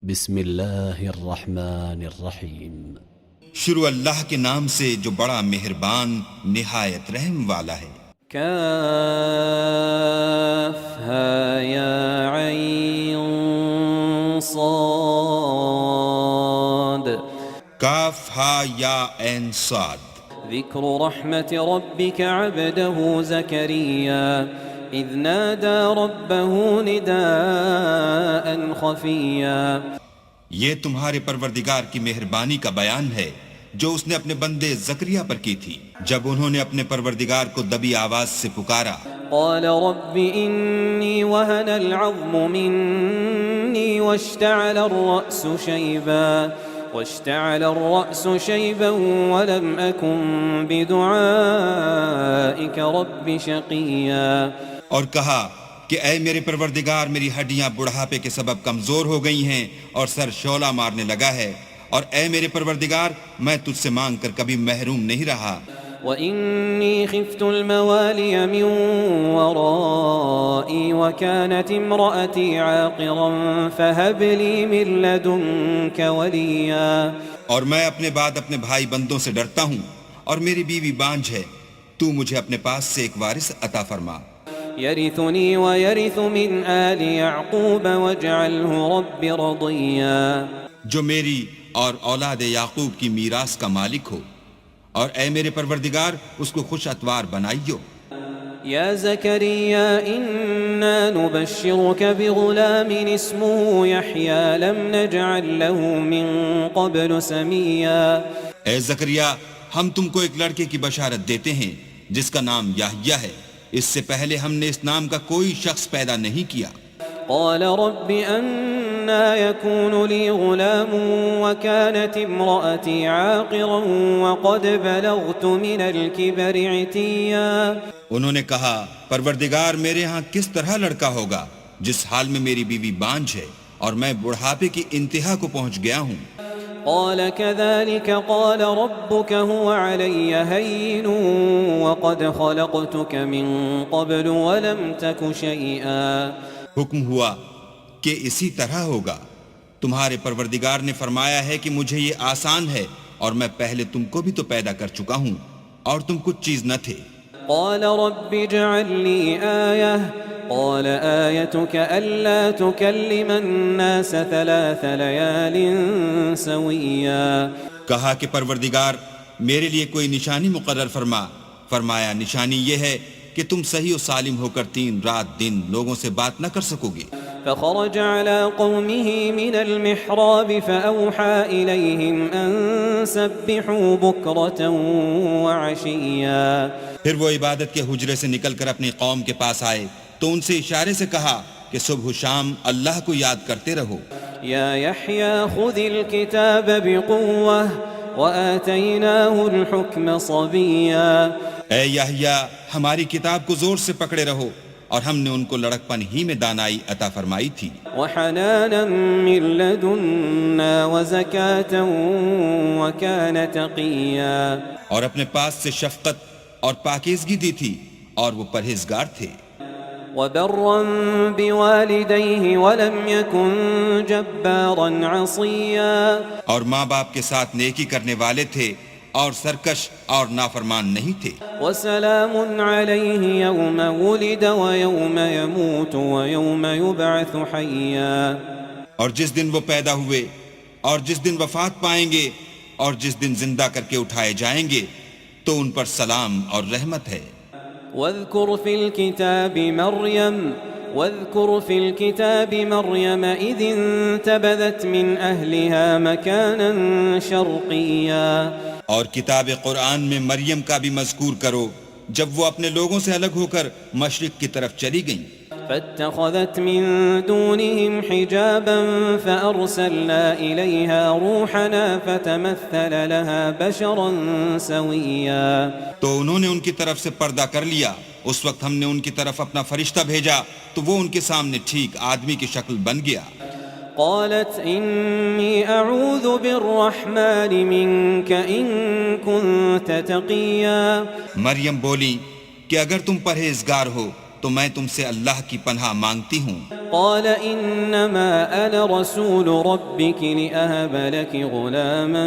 بسم اللہ الرحمن الرحیم۔ شروع اللہ کے نام سے جو بڑا مہربان نہایت رحم والا ہے۔ کافہا یا عین صاد کاف ہا یا عین صاد۔ ذکر رحمت ربک عبدہ زکریا اذ نادى ربه نداء خفیا۔ یہ تمہارے پروردگار کی مہربانی کا بیان ہے جو اس نے اپنے بندے زکریا پر کی تھی جب انہوں نے اپنے پروردگار کو دبی آواز سے پکارا۔ قال رب انی وهن العظم منی واشتعل الرأس شیبا ولم أكن بدعائك رب شقیا۔ اور کہا کہ اے میرے پروردگار، میری ہڈیاں بڑھاپے کے سبب کمزور ہو گئی ہیں اور سر شعلہ مارنے لگا ہے، اور اے میرے پروردگار میں تجھ سے مانگ کر کبھی محروم نہیں رہا۔ وَإِنِّي خِفْتُ الْمَوَالِيَ مِنْ وَرَائِي وَكَانَتِ امْرَأَتِي عَاقِرًا فَهَبْ لِي مِنْ لَدُنْكَ وَلِيًّا۔ اور میں اپنے بعد اپنے بھائی بندوں سے ڈرتا ہوں اور میری بیوی بانجھ ہے، تو مجھے اپنے پاس سے ایک وارث عطا فرما۔ يَرِثُنِي وَيَرِثُ مِنْ آلِ يَعْقُوبَ وَاجْعَلْهُ رَبِّ رَضِيًّا۔ جو میری اور اولاد یعقوب کی میراث کا مالک ہو، اور اے میرے پروردگار اس کو خوش اتوار بنائیو۔ یا زکریا انا نبشرک بغلام اسمه یحیی لم نجعل له من قبل سمیا۔ اے زکریا، ہم تم کو ایک لڑکے کی بشارت دیتے ہیں جس کا نام یحییٰ ہے، اس سے پہلے ہم نے اس نام کا کوئی شخص پیدا نہیں کیا۔ قال رب أنا يكون لي غلام وكانت امرأتي عاقرا وقد بلغت من الكبر عتيا۔ انہوں نے کہا پروردگار میرے ہاں کس طرح لڑکا ہوگا جس حال میں میری بیوی بانجھ ہے اور میں بڑھاپے کی انتہا کو پہنچ گیا ہوں۔ قال كذلك قال ربك هو علي هين وقد خلقتك من قبل ولم تك شيئا۔ حکم ہوا کہ اسی طرح ہوگا، تمہارے پروردگار نے فرمایا ہے کہ مجھے یہ آسان ہے اور میں پہلے تم کو بھی تو پیدا کر چکا ہوں اور تم کچھ چیز نہ تھے۔ قال رب اجعل لي آية قال آيتك ألا تكلم الناس 3 ليال سويا۔ کہا کہ پروردگار میرے لیے کوئی نشانی مقرر فرما۔ فرمایا نشانی یہ ہے کہ تم صحیح و سالم ہو کر 3 رات دن لوگوں سے بات نہ کر سکو گے۔ فخرج على قومه من المحراب فأوحى إليهم أن سبحوا بكرة وعشيا۔ پھر وہ عبادت کے حجرے سے نکل کر اپنی قوم کے پاس آئے تو ان سے اشارے سے کہا کہ صبح و شام اللہ کو یاد کرتے رہو۔ یا یحییٰ خذ الکتاب بقوة وآتیناہ الحکم صبیا۔ اے یحییٰ ہماری کتاب کو زور سے پکڑے رہو، اور ہم نے ان کو لڑکپن ہی میں دانائی عطا فرمائی تھی۔ وحنانا من لدنا وزکاة وکان تقیا۔ اور اپنے پاس سے شفقت اور پاکیزگی دی تھی اور وہ پرہیزگار تھے۔ وبرا بوالدیہ ولم یکن جبارا عصیا۔ اور ماں باپ کے ساتھ نیکی کرنے والے تھے اور سرکش اور نافرمان نہیں تھے۔ وسلام علیہ یوم ولد ویوم یموت ویوم یبعث حیا۔ اور جس دن وہ پیدا ہوئے اور جس دن وفات پائیں گے اور جس دن زندہ کر کے اٹھائے جائیں گے تو ان پر سلام اور رحمت ہے۔ واذکر فی الکتاب مریم اذ انتبذت من اہلها مکانا شرقیا۔ اور کتاب قرآن میں مریم کا بھی مذکور کرو جب وہ اپنے لوگوں سے الگ ہو کر مشرق کی طرف چلی گئیں۔ فاتخذت من دونهم حجابا فأرسلنا إليها روحنا فتمثل لها بشرا سويا۔ تو انہوں نے ان کی طرف سے پردہ کر لیا، اس وقت ہم نے ان کی طرف اپنا فرشتہ بھیجا تو وہ ان کے سامنے ٹھیک آدمی کی شکل بن گیا۔ قالت إني أعوذ بالرحمن منك إن كنت تقيا۔ مریم بولی کہ اگر تم پرہیزگار ہو تو میں تم سے اللہ کی پناہ مانگتی ہوں۔ قال انما انا رسول ربك لأهب لك غلاما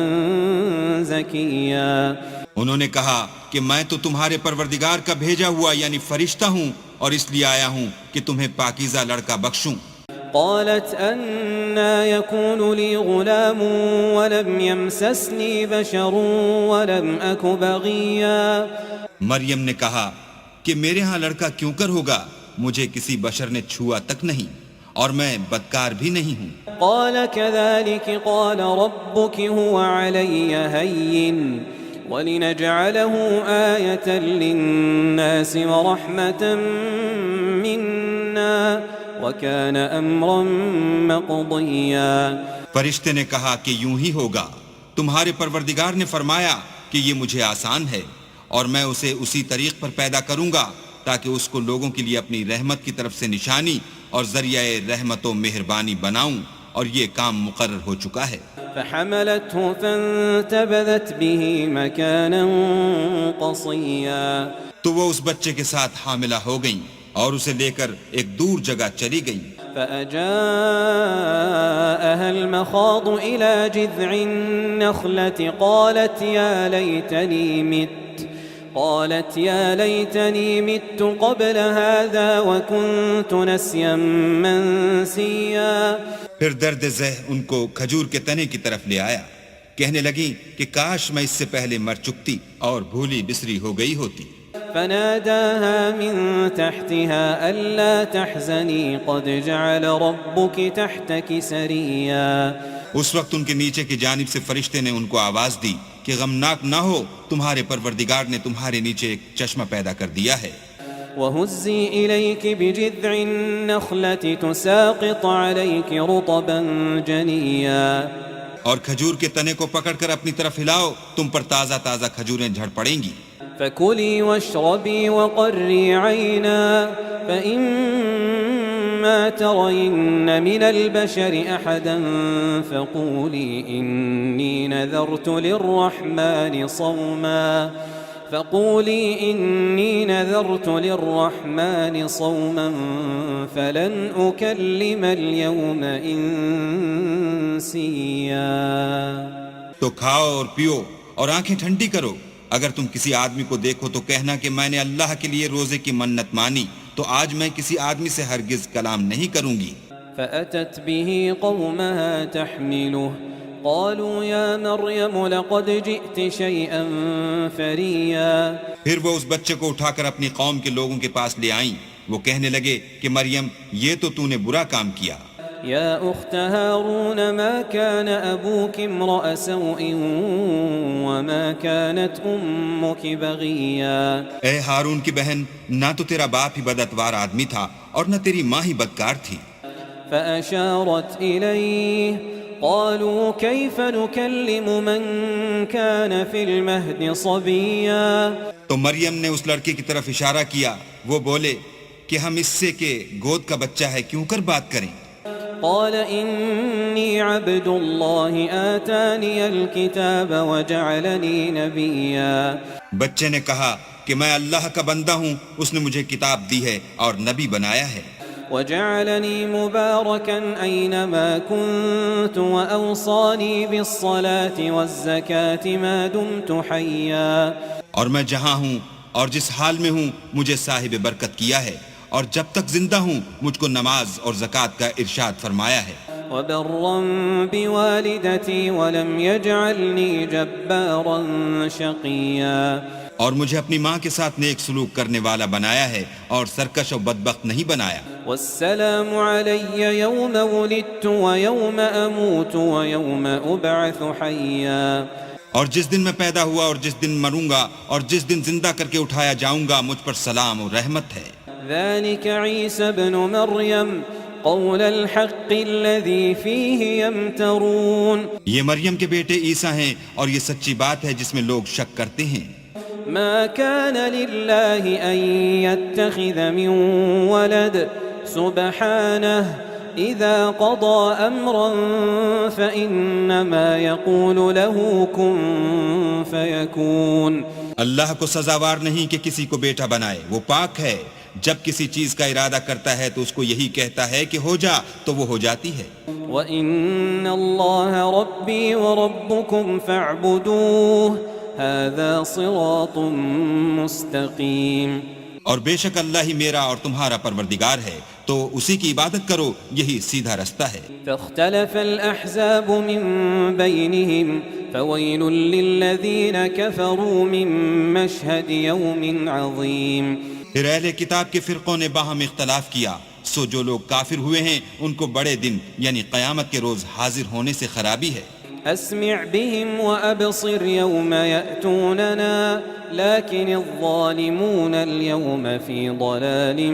زكيا۔ انہوں نے کہا کہ میں تو تمہارے پروردگار کا بھیجا ہوا یعنی فرشتہ ہوں، اور اس لیے آیا ہوں کہ تمہیں پاکیزہ لڑکا بخشوں۔ قالت أنا يكون لي غلام ولم يمسسني بشر ولم أك بغيا۔ مریم نے کہا کہ میرے ہاں لڑکا کیوں کر ہوگا، مجھے کسی بشر نے چھوا تک نہیں اور میں بدکار بھی نہیں ہوں۔ قال كذلك قال ربك هو علي هين ولنجعله آية للناس ورحمة منا وكان أمرا مقضيا۔ فرشتے نے کہا کہ یوں ہی ہوگا، تمہارے پروردگار نے فرمایا کہ یہ مجھے آسان ہے اور میں اسے اسی طریق پر پیدا کروں گا تاکہ اس کو لوگوں کے لیے اپنی رحمت کی طرف سے نشانی اور ذریعہ رحمت و مہربانی بناؤں، اور یہ کام مقرر ہو چکا ہے۔ فحملته فانتبذت به مكانا قصيا۔ تو وہ اس بچے کے ساتھ حاملہ ہو گئیں اور اسے لے کر ایک دور جگہ چلی گئیں۔ فأجاءها المخاض إلى جذع النخلة قالت يا ليتني مت قبل هذا وكنت نسيا منسيا۔ پھر درد ذہ ان کو کھجور کے تنے کی طرف لے آیا، کہنے لگی کہ کاش میں اس سے پہلے مر چکتی اور بھولی بسری ہو گئی ہوتی۔ فناداها من تحتها ألا تحزني قد جعل ربك تحتك سريا۔ اس وقت ان کے نیچے کی جانب سے فرشتے نے ان کو آواز دی کہ غمناک نہ ہو، تمہارے پروردگار نے تمہارے نیچے ایک چشمہ پیدا کر دیا ہے۔ وَهُزِّي إِلَيْكِ بِجِذْعِ النَّخْلَةِ تُسَاقِطْ عَلَيْكِ رُطَبًا جَنِيًّا۔ اور کھجور کے تنے کو پکڑ کر اپنی طرف ہلاؤ، تم پر تازہ تازہ کھجوریں جھڑ پڑیں گی۔ فَكُلِي وَاشْرَبِي وَقَرِّي عَيْنًا فَإِمَّا تَرَيِنَّ مِنَ الْبَشَرِ أَحَدًا فَقُولِي إِنِّي نَذَرْتُ لِلرَّحْمَنِ صَوْمًا فَلَنْ أُكَلِّمَ الْيَوْمَ إِنسِيًّا۔ تو کھاؤ اور پیو اور آنکھیں ٹھنڈی کرو، اگر تم کسی آدمی کو دیکھو تو کہنا کہ میں نے اللہ کے لیے روزے کی منت مانی، تو آج میں کسی آدمی سے ہرگز کلام نہیں کروں گی۔ فأتت به قومها تحمله قالوا يا مريم لقد جئت شيئا فريا۔ پھر وہ اس بچے کو اٹھا کر اپنی قوم کے لوگوں کے پاس لے آئیں، وہ کہنے لگے کہ مریم یہ تو نے برا کام کیا۔ يا أخت هارون ما كان أبوك امرأ سوء وما كانت أمك بغيا۔ اے ہارون کی بہن، نہ تو تیرا باپ ہی بداتوار آدمی تھا اور نہ تیری ماں ہی بدکار تھی۔ فأشارت إليه قالوا كيف نكلم من كان في المهد صبيا۔ تو مریم نے اس لڑکے کی طرف اشارہ کیا، وہ بولے کہ ہم اس سے کہ گود کا بچہ ہے کیوں کر بات کریں۔ قال إني عبد الله آتاني الكتاب وجعلني نبيا۔ بچے نے کہا کہ میں اللہ کا بندہ ہوں، اس نے مجھے کتاب دی ہے اور نبی بنایا ہے۔ وجعلني مباركا أينما كنت وأوصاني بالصلاة والزكاة ما دمت حيا۔ اور میں جہاں ہوں اور جس حال میں ہوں مجھے صاحب برکت کیا ہے، اور جب تک زندہ ہوں مجھ کو نماز اور زکوٰۃ کا ارشاد فرمایا ہے۔ وبرا بوالدتي ولم يجعلني جبارا شقيا۔ اور مجھے اپنی ماں کے ساتھ نیک سلوک کرنے والا بنایا ہے اور سرکش و بدبخت نہیں بنایا۔ والسلام علي يوم ولدت ويوم أموت ويوم أبعث حيا۔ اور جس دن میں پیدا ہوا اور جس دن مروں گا اور جس دن زندہ کر کے اٹھایا جاؤں گا، مجھ پر سلام اور رحمت ہے۔ ذلك عيسى ابن مريم قول الحق الذي فيه يمترون۔ یہ مریم کے بیٹے عیسیٰ ہیں اور یہ سچی بات ہے جس میں لوگ شک کرتے ہیں۔ ما كان لله أن يتخذ من ولد سبحانه إذا قضى أمرا فإنما يقول له كن فيكون۔ اللہ کو سزاوار نہیں کہ کسی کو بیٹا بنائے، وہ پاک ہے، جب کسی چیز کا ارادہ کرتا ہے تو اس کو یہی کہتا ہے کہ ہو جا تو وہ ہو جاتی ہے۔ وَإِنَّ اللَّهَ رَبِّي وَرَبُّكُمْ فَاعْبُدُوهُ هَذَا صِرَاطٌ مُسْتَقِيمٌ۔ اور بے شک اللہ ہی میرا اور تمہارا پروردگار ہے، تو اسی کی عبادت کرو، یہی سیدھا رستہ ہے۔ فاختلف الأحزاب من بينهم فويل للذين كفروا من مشهد يوم عظيم۔ پھر اہل کتاب کے فرقوں نے باہم اختلاف کیا، سو جو لوگ کافر ہوئے ہیں ان کو بڑے دن یعنی قیامت کے روز حاضر ہونے سے خرابی ہے۔ أسمع بهم وأبصر يوم يأتوننا لكن الظالمون اليوم في ضلال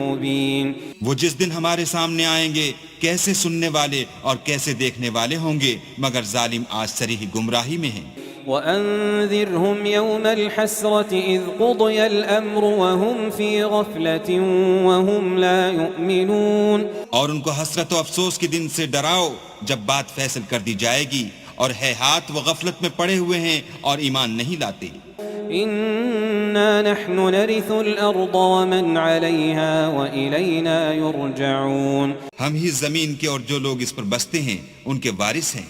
مبين۔ وہ جس دن ہمارے سامنے آئیں گے کیسے سننے والے اور کیسے دیکھنے والے ہوں گے، مگر ظالم آج صریح گمراہی میں ہیں۔ وأنذرهم يوم الحسرة إذ قضي الأمر وهم في غفلة وهم لا يؤمنون۔ اور ان کو حسرت و افسوس کے دن سے ڈراؤ جب بات فیصل کر دی جائے گی، اور ہے ہاتھ وہ غفلت میں پڑے ہوئے ہیں اور ایمان نہیں لاتے۔ إنا نحن نرث الأرض ومن عليها وإلينا يرجعون۔ ہم ہی زمین کے اور جو لوگ اس پر بستے ہیں ان کے وارث ہیں،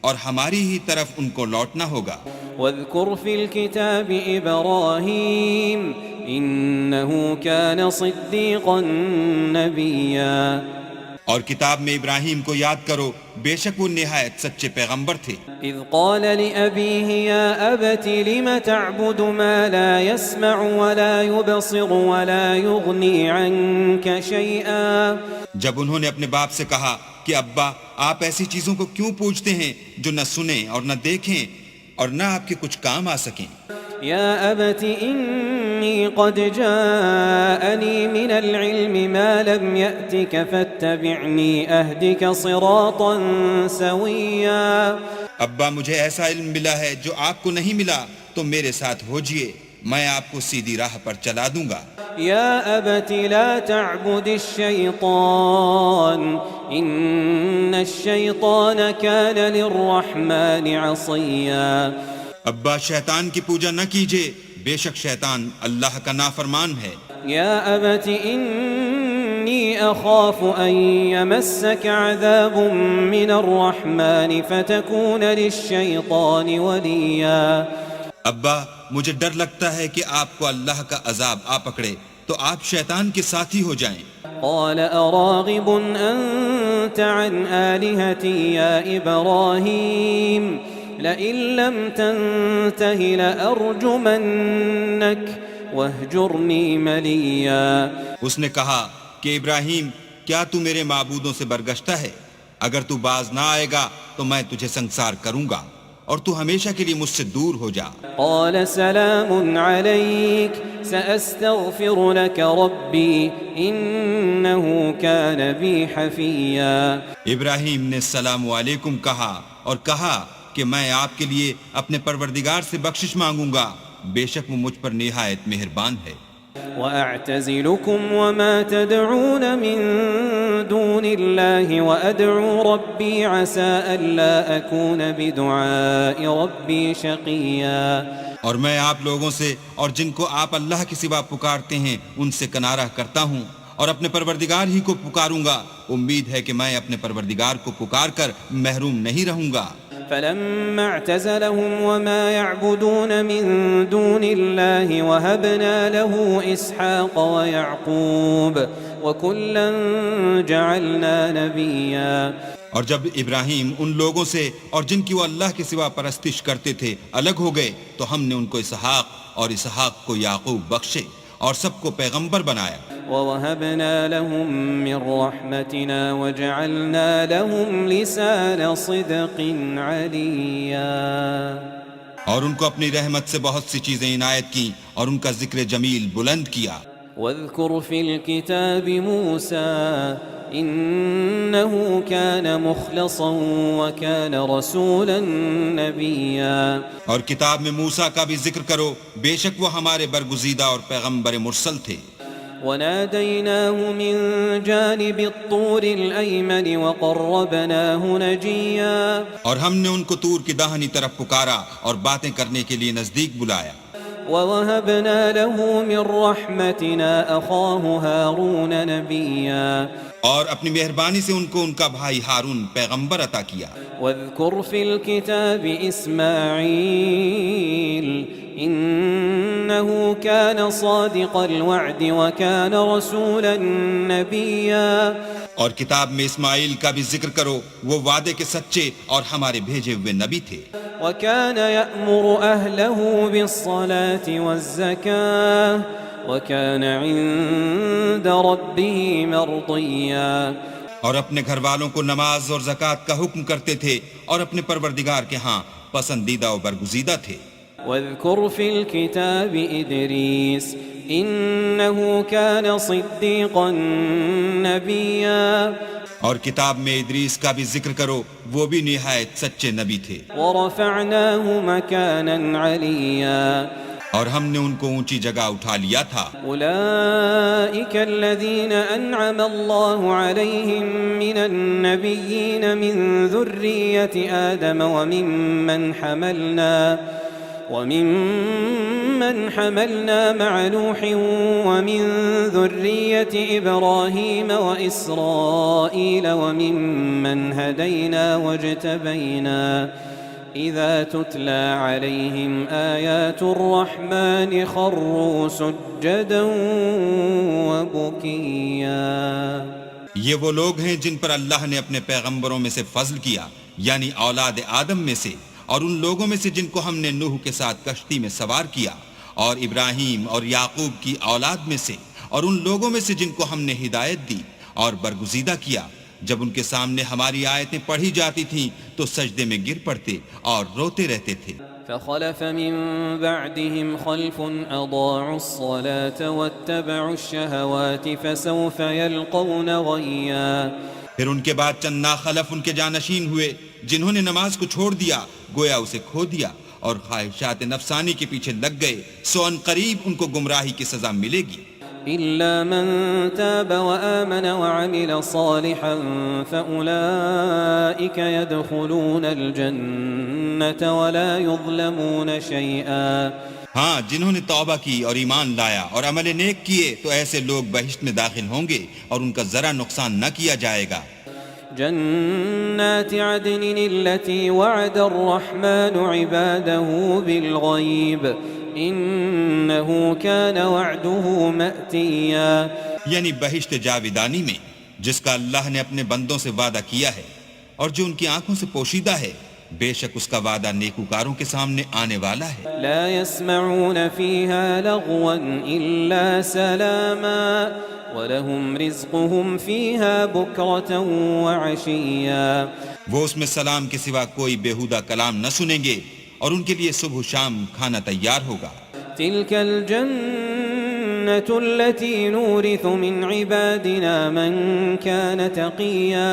اور ہماری ہی طرف ان کو لوٹنا ہوگا۔ واذكر في الكتاب إبراهيم إنه كان صديقا نبيا۔ اور کتاب میں ابراہیم کو یاد کرو، بے شک وہ نہایت سچے پیغمبر تھے۔ إذ قال لأبيه يا أبت لم تعبد ما لا يسمع ولا يبصر ولا يغني عنك شيئا۔ جب انہوں نے اپنے باپ سے کہا کہ ابا آپ ایسی چیزوں کو کیوں پوجتے ہیں جو نہ سنیں اور نہ دیکھیں اور نہ آپ کے کچھ کام آ سکیں۔ يا أبت إني قد جاءني من العلم ما لم يأتك فاتبعني أهدك صراطا سويا۔ ابا مجھے ایسا علم ملا ہے جو آپ کو نہیں ملا، تو میرے ساتھ ہوجئے، میں آپ کو سیدھی راہ پر چلا دوں گا۔ يا أبت لا تعبد الشيطان إن الشيطان كان للرحمن عصيا۔ ابا شیطان کی پوجا نہ کیجئے، بے شک شیطان اللہ کا نافرمان ہے۔ يا أبت إني أخاف أن يمسك عذاب من الرحمن فتكون للشيطان وليا۔ ابا مجھے ڈر لگتا ہے کہ آپ کو اللہ کا عذاب آ پکڑے تو آپ شیطان کے ساتھی ہو جائیں۔ قال أراغب أنت عن آلهتي يا إبراهيم لئن لم تنته لأرجمنك واهجرني مليا۔ اس نے کہا کہ ابراہیم کیا تو میرے معبودوں سے برگشتہ ہے؟ اگر تو باز نہ آئے گا تو میں تجھے سنسار کروں گا اور تو ہمیشہ کے لیے مجھ سے دور ہو جا۔ قال سلام عليك سأستغفر لك ربي إنه كان بي حفيا۔ ابراہیم نے السلام علیکم کہا اور کہا کہ میں آپ کے لیے اپنے پروردگار سے بخشش مانگوں گا، بے شک وہ مجھ پر نہایت مہربان ہے۔ وأعتزلكم وما تدعون من دون الله وأدعو ربي عسى ألا أكون بدعاء ربي شقيا۔ اور میں آپ لوگوں سے اور جن کو آپ اللہ کے سوا پکارتے ہیں ان سے کنارہ کرتا ہوں اور اپنے پروردگار ہی کو پکاروں گا، امید ہے کہ میں اپنے پروردگار کو پکار کر محروم نہیں رہوں گا۔ فلما اعتزلهم وما يعبدون من دون الله وهبنا له إسحاق ويعقوب وكلا جعلنا نبيا۔ اور جب ابراہیم ان لوگوں سے اور جن کی وہ اللہ کے سوا پرستش کرتے تھے الگ ہو گئے تو ہم نے ان کو اسحاق اور اسحاق کو یعقوب بخشے اور سب کو پیغمبر بنایا۔ وَوَهَبْنَا لَهُم مِّن رَّحْمَتِنَا وَجَعَلْنَا لَهُمْ لِسَانَ صِدْقٍ عَلِيًّا۔ اور ان کو اپنی رحمت سے بہت سی چیزیں عنایت کی اور ان کا ذکر جمیل بلند کیا۔ وَاذْكُرْ فِي الْكِتَابِ مُوسَىٰ إِنَّهُ كَانَ مُخْلَصًا وَكَانَ رَسُولًا نَبِيًّا۔ اور کتاب میں موسیٰ کا بھی ذکر کرو، بے شک وہ ہمارے برگزیدہ اور پیغمبر مرسل تھے۔ وناديناه من جانب الطور الأيمن وقربناه نجيا۔ اور ہم نے ان کو طور کی داہنی طرف پکارا اور باتیں کرنے کے لیے نزدیک بلایا۔ ووهبنا له من رحمتنا أخاه هارون نبيا اور اپنی مہربانی سے ان کو ان کا بھائی ہارون پیغمبر عطا کیا. واذكر في الكتاب إسماعيل إنه كان صادق الوعد وكان رسولا نبيا. اور کتاب میں اسماعیل کا بھی ذکر کرو، وہ وعدے کے سچے اور ہمارے بھیجے ہوئے نبی تھے. وكان يأمر أهله بالصلاة والزكاة وكان عند ربه مرضيا. اور اپنے گھر والوں کو نماز اور زکوٰۃ کا حکم کرتے تھے اور اپنے پروردگار کے ہاں پسندیدہ و برگزیدہ تھے. واذكر في الكتاب إدريس إنه كان صديقا نبيا. اور کتاب میں ادریس کا بھی ذکر کرو، وہ بھی نہایت سچے نبی تھے. ورفعناه مكانا عليا. اور ہم نے ان کو اونچی جگہ اٹھا لیا تھا. أولئك الذين أنعم الله عليهم من النبيين من ذرية آدم ومن حملنا مع نوح ومن ذرية إبراهيم وإسرائيل وممن هدينا واجتبينا إذا تتلى عليهم آيات الرحمن خروا سجدا وبكيا. یہ وہ لوگ ہیں جن پر اللہ نے اپنے پیغمبروں میں سے فضل کیا، یعنی اولاد آدم میں سے، اور ان لوگوں میں سے جن کو ہم نے نوح کے ساتھ کشتی میں سوار کیا، اور ابراہیم اور یعقوب کی اولاد میں سے، اور ان لوگوں میں سے جن کو ہم نے ہدایت دی اور برگزیدہ کیا. جب ان کے سامنے ہماری آیتیں پڑھی جاتی تھیں تو سجدے میں گر پڑتے اور روتے رہتے تھے. فخلف من بعدهم خلف أضاعوا الصلاة واتبعوا الشهوات فسوف يلقون غيا. پھر ان کے بعد چند ناخلف ان کے جانشین ہوئے جنہوں نے نماز کو چھوڑ دیا، گویا اسے کھو دیا اور خواہشات نفسانی کے پیچھے لگ گئے، سو ان قریب ان کو گمراہی کی سزا ملے گی. إلا من تاب وآمن وعمل صالحا فأولئك يدخلون الجنة ولا يظلمون شيئا. ہاں، جنہوں نے توبہ کی اور ایمان لایا اور عمل نیک کیے تو ایسے لوگ بہشت میں داخل ہوں گے اور ان کا ذرا نقصان نہ کیا جائے گا. جنات عدن التي وعد الرحمن عباده بالغيب إنه كان وعده مأتيا. یعنی بہشت جاودانی میں جس کا اللہ نے اپنے بندوں سے وعدہ کیا ہے اور جو ان کی آنکھوں سے پوشیدہ ہے، بے شک اس کا وعدہ نیکوکاروں کے سامنے آنے والا ہے. لا يسمعون فيها لغوا إلا سلاما وَلَهُمْ رِزْقُهُمْ فِيهَا بُكْرَةً وَعَشِيًّا. وہ اس میں سلام کے سوا کوئی بیہودہ کلام نہ سنیں گے اور ان کے لیے صبح و شام کھانا تیار ہوگا. تِلْكَ الْجَنَّةُ الَّتِي نُورِثُ مِنْ عِبَادِنَا مَنْ كَانَ تَقِيًّا.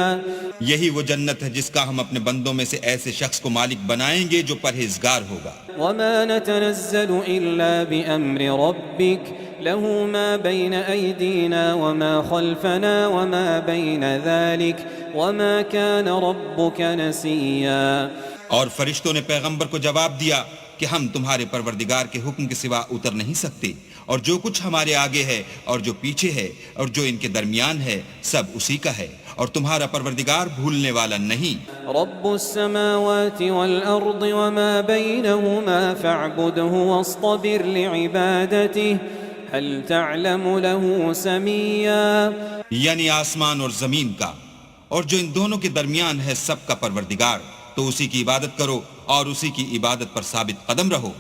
یہی وہ جنت ہے جس کا ہم اپنے بندوں میں سے ایسے شخص کو مالک بنائیں گے جو پرہیزگار ہوگا. وَمَا نَتَنَزَّلُ إِلَّا بِأَمْرِ رَبِّكَ له ما بين أيدينا وما خلفنا وما بين ذلك وما كان ربك نسيا. اور فرشتوں نے پیغمبر کو جواب دیا کہ ہم تمہارے پروردگار کے حکم کے سوا اتر نہیں سکتے، اور جو کچھ ہمارے آگے ہے اور جو پیچھے ہے اور جو ان کے درمیان ہے سب اسی کا ہے، اور تمہارا پروردگار بھولنے والا نہیں. رب السماوات والأرض وما بينهما فاعبده واصطبر لعبادته هل تعلم له سميا. یعنی آسمان اور زمین کا اور جو ان دونوں کے درمیان ہے سب کا پروردگار، تو اسی کی عبادت کرو اور اسی کی عبادت پر ثابت قدم رہو.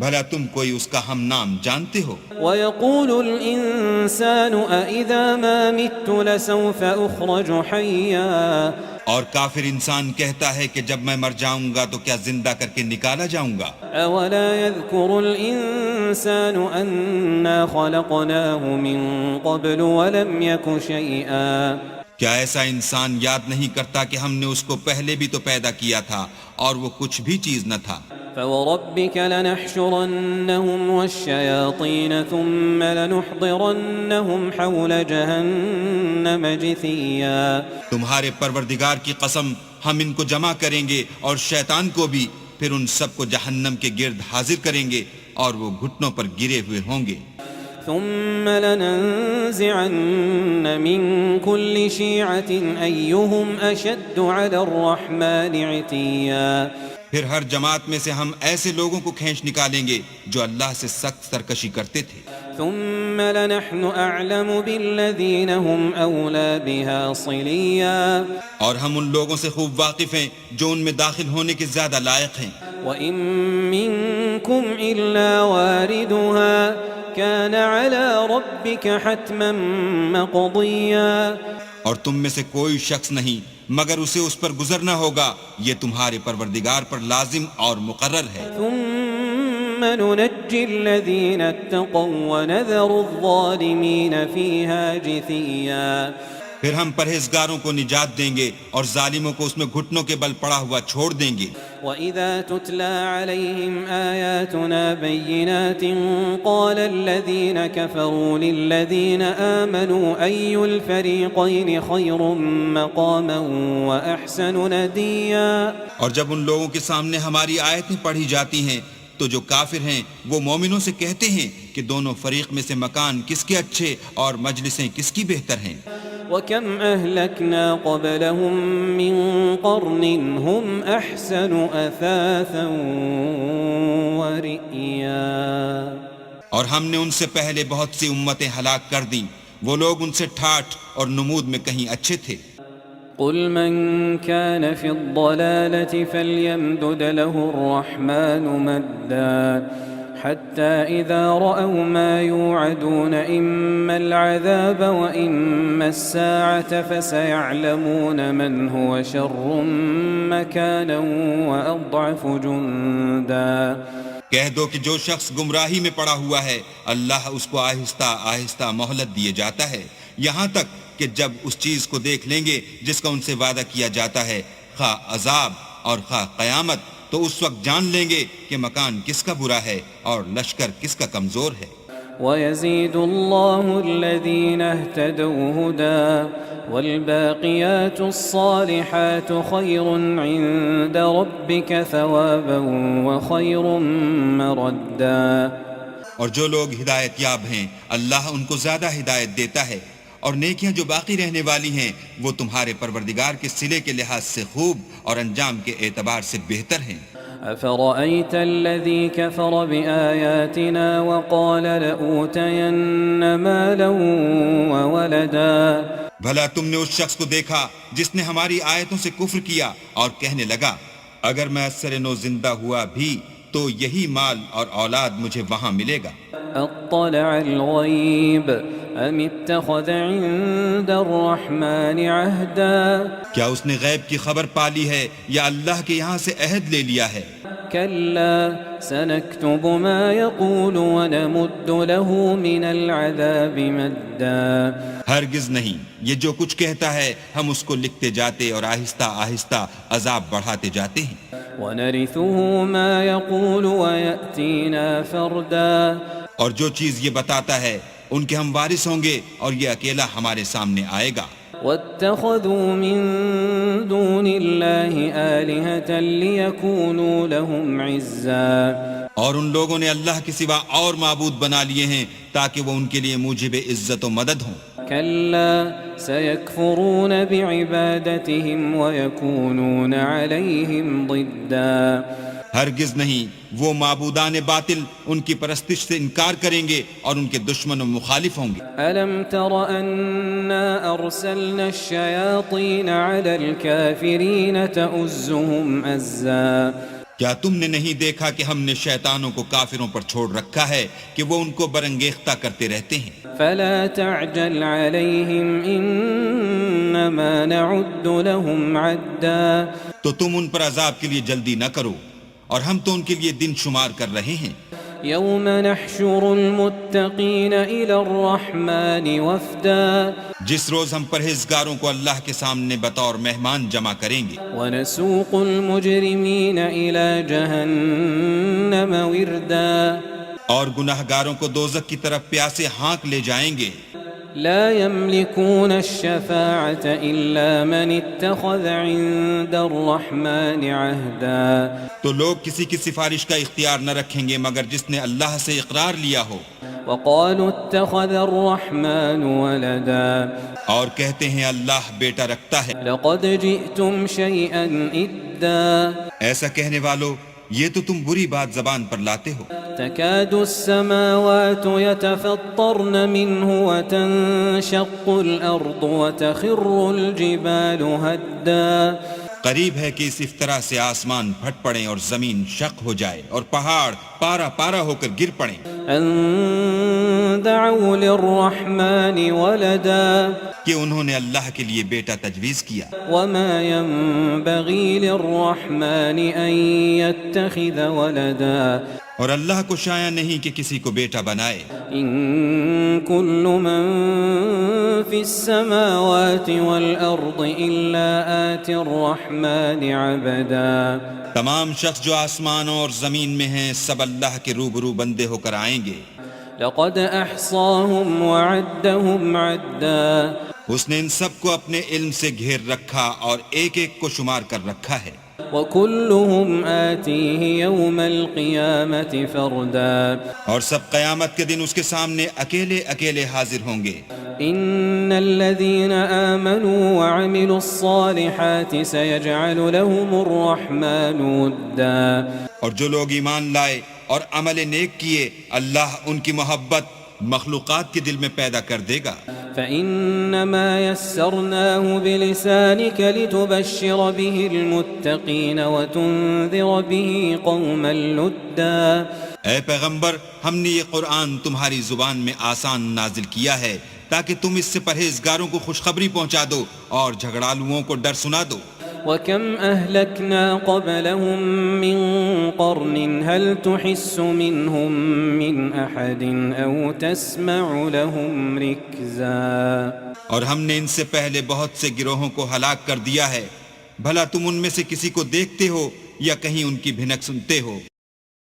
بھلا تم کوئی اس کا ہم نام جانتے ہو؟ وَيَقُولُ الْإِنسَانُ أَإِذَا مَا مِتُّ لَسَوْفَ أُخْرَجُ حَيًّا. اور کافر انسان کہتا ہے کہ جب میں مر جاؤں گا تو کیا زندہ کر کے نکالا جاؤں گا. أَوَلَا يَذْكُرُ الْإِنسَانُ أَنَّا خَلَقْنَاهُ مِن قَبْلُ وَلَمْ يَكُ شَيْئًا. کیا ایسا انسان یاد نہیں کرتا کہ ہم نے اس کو پہلے بھی تو پیدا کیا تھا اور وہ کچھ بھی چیز نہ تھا. فَوَرَبِّكَ لَنَحْشُرَنَّهُمْ وَالشَّيَاطِينَ ثُمَّ لَنُحْضِرَنَّهُمْ حَوْلَ جَهَنَّمَ جِثِيًّا. تمہارے پروردگار کی قسم ہم ان کو جمع کریں گے اور شیطان کو بھی، پھر ان سب کو جہنم کے گرد حاضر کریں گے اور وہ گھٹنوں پر گرے ہوئے ہوں گے. ثم لننزعن من كل شيعة أيهم أشد على الرحمن عتيا. پھر ہر جماعت میں سے ہم ایسے لوگوں کو کھینچ نکالیں گے جو اللہ سے سخت سرکشی کرتے تھے. ثم لنحن أعلم بالذين هم أولى بها صليا. اور ہم ان لوگوں سے خوب واقف ہیں جو ان میں داخل ہونے کے زیادہ لائق ہیں. وإن منكم إلا واردها كان على ربك حتما مقضيا. اور تم میں سے کوئی شخص نہیں مگر اسے اس پر گزرنا ہوگا، یہ تمہارے پروردگار پر لازم اور مقرر ہے. ثم ننجي الذين اتقوا ونذر الظالمين فيها جثيا. پھر ہم پرہیزگاروں کو نجات دیں گے اور ظالموں کو اس میں گھٹنوں کے بل پڑا ہوا چھوڑ دیں گے. وَإِذَا تُتْلَى عَلَيْهِمْ آيَاتُنَا بَيِّنَاتٍ قَالَ الَّذِينَ كَفَرُوا لِلَّذِينَ آمَنُوا أَيُّ الْفَرِيقَيْنِ خَيْرٌ مَقَامًا وَأَحْسَنُ نَدِيًّا. اور جب ان لوگوں کے سامنے ہماری آیتیں پڑھی جاتی ہیں تو جو کافر ہیں وہ مومنوں سے کہتے ہیں کہ دونوں فریق میں سے مکان کس کے اچھے اور مجلسیں کس کی بہتر ہیں. وَكَمْ أَهْلَكْنَا قَبْلَهُمْ مِنْ قَرْنٍ هُمْ أَحْسَنُ أَثَاثًا وَرِئِيًّا. اور ہم نے ان سے پہلے بہت سی امتیں ہلاک کر دیں، وہ لوگ ان سے ٹھاٹھ اور نمود میں کہیں اچھے تھے. قُلْ مَنْ كَانَ فِي الضَّلَالَةِ فَلْيَمْدُدْ لَهُ الرَّحْمَنُ مَدًّا حتى إذا رأوا ما يوعدون إما العذاب وإما الساعة فسيعلمون من هو شر مكانا وأضعف جندا. کہہ دو کہ جو شخص گمراہی میں پڑا ہوا ہے اللہ اس کو آہستہ آہستہ مہلت دیے جاتا ہے یہاں تک کہ جب اس چیز کو دیکھ لیں گے جس کا ان سے وعدہ کیا جاتا ہے، خواہ عذاب اور خواہ قیامت، تو اس وقت جان لیں گے کہ مکان کس کا برا ہے اور لشکر کس کا کمزور ہے. وَيَزِيدُ اللَّهُ الَّذِينَ اهْتَدَوْا هُدًى وَالْبَاقِيَاتُ الصَّالِحَاتُ خَيْرٌ عِندَ رَبِّكَ ثَوَابًا وَخَيْرٌ مَرَدًّا. اور جو لوگ ہدایت یاب ہیں اللہ ان کو زیادہ ہدایت دیتا ہے، اور نیکیاں جو باقی رہنے والی ہیں وہ تمہارے پروردگار کے صلے کے لحاظ سے خوب اور انجام کے اعتبار سے بہتر ہیں. أَفَرَأَيْتَ الَّذِي كَفَرَ بِآيَاتِنَا وَقَالَ لَأُوتَيَنَّ مَالًا وَوَلَدًا. بھلا تم نے اس شخص کو دیکھا جس نے ہماری آیتوں سے کفر کیا اور کہنے لگا اگر میں اثر نو زندہ ہوا بھی تو یہی مال اور اولاد مجھے وہاں ملے گا. اطلع الغیب ام اتخذ عند الرحمن عہدا. کیا اس نے غیب کی خبر پالی ہے یا اللہ کے یہاں سے عہد لے لیا ہے؟ کلا سنكتب ما يقول ونمد له من العذاب مدا. ہرگز نہیں، یہ جو کچھ کہتا ہے ہم اس کو لکھتے جاتے اور آہستہ آہستہ عذاب بڑھاتے جاتے ہیں. ونرثه ما يقول ويأتينا فردا. اور جو چیز یہ بتاتا ہے ان کے ہم وارث ہوں گے اور یہ اکیلا ہمارے سامنے آئے گا. واتخذوا من دون الله آلهة ليكونوا لهم عزا. اور ان لوگوں نے اللہ کے سوا اور معبود بنا لیے ہیں تاکہ وہ ان کے لیے موجب عزت و مدد ہوں. كلا سيكفرون بعبادتهم ويكونون عليهم ضدا. ہرگز نہیں، وہ معبودان باطل ان کی پرستش سے انکار کریں گے اور ان کے دشمن و مخالف ہوں گے. ألم تر أنا أرسلنا الشياطين على الكافرين تؤزهم أزا. کیا تم نے نہیں دیکھا کہ ہم نے شیطانوں کو کافروں پر چھوڑ رکھا ہے کہ وہ ان کو برانگیختہ کرتے رہتے ہیں. فلا تعجل عليهم إنما نعد لهم عدا. تو تم ان پر عذاب کے لیے جلدی نہ کرو، اور ہم تو ان کے لیے دن شمار کر رہے ہیں. يوم نحشر المتقين إلى الرحمن وفدا. جس روز ہم پرہیزگاروں کو اللہ کے سامنے بطور مہمان جمع کریں گے. ونسوق المجرمين إلى جهنم وردا. اور گناہگاروں کو دوزخ کی طرف پیاسے ہانک لے جائیں گے. لا يملكون الشفاعة إلا من اتخذ عند الرحمن عهدا تو لوگ کسی کی سفارش کا اختیار نہ رکھیں گے مگر جس نے اللہ سے اقرار لیا ہو. وقالوا اتخذ الرحمن ولدا اور کہتے ہیں اللہ بیٹا رکھتا ہے. لقد جئتم شيئا إدا ایسا کہنے والو یہ تو تم بری بات زبان پر لاتے ہو. تكاد السماوات يتفطرن منه وتنشق الأرض وتخر الجبال هدا قریب ہے کہ اس افطرا سے آسمان پھٹ پڑیں اور زمین شق ہو جائے اور پہاڑ پارا پارا ہو کر گر پڑیں. أن دعوا للرحمن ولدا کہ انہوں نے اللہ کے لیے بیٹا تجویز کیا. وما ينبغي للرحمن أن يتخذ ولدا اور اللہ کو شایع نہیں کہ کسی کو بیٹا بنائے. إن كل من في السماوات والأرض إلا آتي الرحمن عبدا تمام شخص جو آسمانوں اور زمین میں ہیں سب اللہ کے روبرو بندے ہو کر آئیں گے. لقد أحصاهم وعدهم عدا اس نے ان سب کو اپنے علم سے گھیر رکھا اور ایک ایک کو شمار کر رکھا ہے. وكلهم آتيه يوم القيامة فردا اور سب قیامت کے دن اس کے سامنے اکیلے اکیلے حاضر ہوں گے. إن الذين آمنوا وعملوا الصالحات سيجعل لهم الرحمن ودا اور جو لوگ ایمان لائے اور عمل نیک کیے اللہ ان کی محبت مخلوقات کے دل میں پیدا کر دے گا. فإنما يسرناه بلسانك لتبشر به المتقين وتنذر به قوما لدا اے پیغمبر ہم نے یہ قرآن تمہاری زبان میں آسان نازل کیا ہے تاکہ تم اس سے پرہیزگاروں کو خوشخبری پہنچا دو اور جھگڑالوؤں کو ڈر سنا دو. وكم أهلكنا قبلهم من قرن هل تحس منهم من أحد أو تسمع لهم ركزا اور ہم نے ان سے پہلے بہت سے گروہوں کو ہلاک کر دیا ہے بھلا تم ان میں سے کسی کو دیکھتے ہو یا کہیں ان کی بھنک سنتے ہو.